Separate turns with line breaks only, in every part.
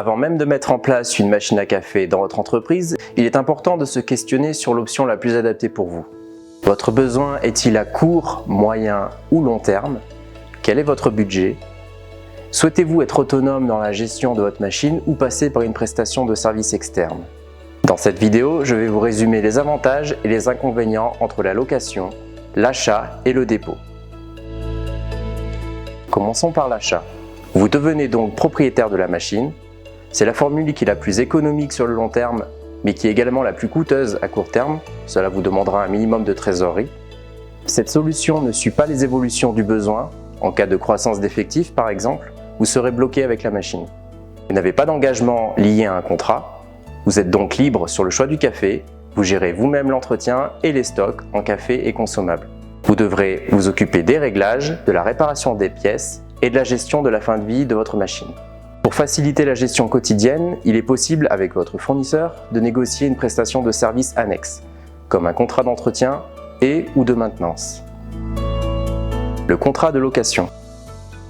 Avant même de mettre en place une machine à café dans votre entreprise, il est important de se questionner sur l'option la plus adaptée pour vous. Votre besoin est-il à court, moyen ou long terme? Quel est votre budget? Souhaitez-vous être autonome dans la gestion de votre machine ou passer par une prestation de service externe? Dans cette vidéo, je vais vous résumer les avantages et les inconvénients entre la location, l'achat et le dépôt. Commençons par l'achat. Vous devenez donc propriétaire de la machine. C'est la formule qui est la plus économique sur le long terme, mais qui est également la plus coûteuse à court terme. Cela vous demandera un minimum de trésorerie. Cette solution ne suit pas les évolutions du besoin. En cas de croissance d'effectifs, par exemple, vous serez bloqué avec la machine. Vous n'avez pas d'engagement lié à un contrat. Vous êtes donc libre sur le choix du café. Vous gérez vous-même l'entretien et les stocks en café et consommables. Vous devrez vous occuper des réglages, de la réparation des pièces et de la gestion de la fin de vie de votre machine. Pour faciliter la gestion quotidienne, il est possible avec votre fournisseur de négocier une prestation de service annexe, comme un contrat d'entretien et ou de maintenance. Le contrat de location.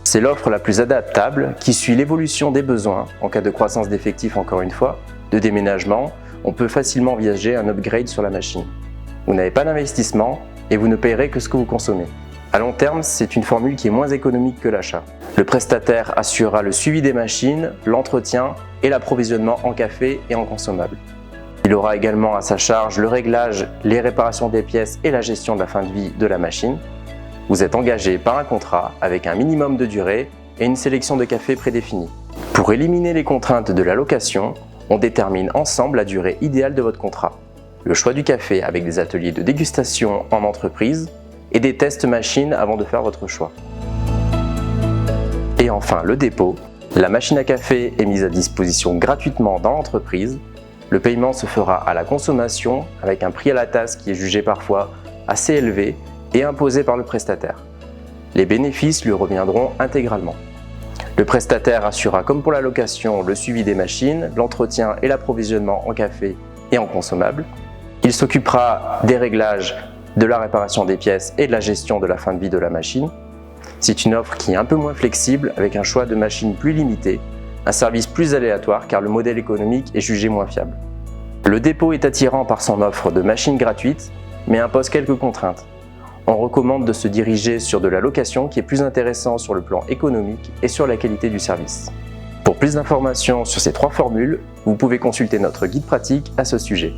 C'est l'offre la plus adaptable qui suit l'évolution des besoins en cas de croissance d'effectifs encore une fois, de déménagement, on peut facilement envisager un upgrade sur la machine. Vous n'avez pas d'investissement et vous ne payerez que ce que vous consommez. À long terme, c'est une formule qui est moins économique que l'achat. Le prestataire assurera le suivi des machines, l'entretien et l'approvisionnement en café et en consommables. Il aura également à sa charge le réglage, les réparations des pièces et la gestion de la fin de vie de la machine. Vous êtes engagé par un contrat avec un minimum de durée et une sélection de cafés prédéfinie. Pour éliminer les contraintes de la location, on détermine ensemble la durée idéale de votre contrat. Le choix du café avec des ateliers de dégustation en entreprise et des tests machines avant de faire votre choix. Et enfin, le dépôt. La machine à café est mise à disposition gratuitement dans l'entreprise. Le paiement se fera à la consommation avec un prix à la tasse qui est jugé parfois assez élevé et imposé par le prestataire. Les bénéfices lui reviendront intégralement. Le prestataire assurera comme pour la location le suivi des machines, l'entretien et l'approvisionnement en café et en consommables. Il s'occupera des réglages, de la réparation des pièces et de la gestion de la fin de vie de la machine. C'est une offre qui est un peu moins flexible avec un choix de machines plus limité, un service plus aléatoire car le modèle économique est jugé moins fiable. Le dépôt est attirant par son offre de machines gratuites mais impose quelques contraintes. On recommande de se diriger sur de la location qui est plus intéressant sur le plan économique et sur la qualité du service. Pour plus d'informations sur ces trois formules, vous pouvez consulter notre guide pratique à ce sujet.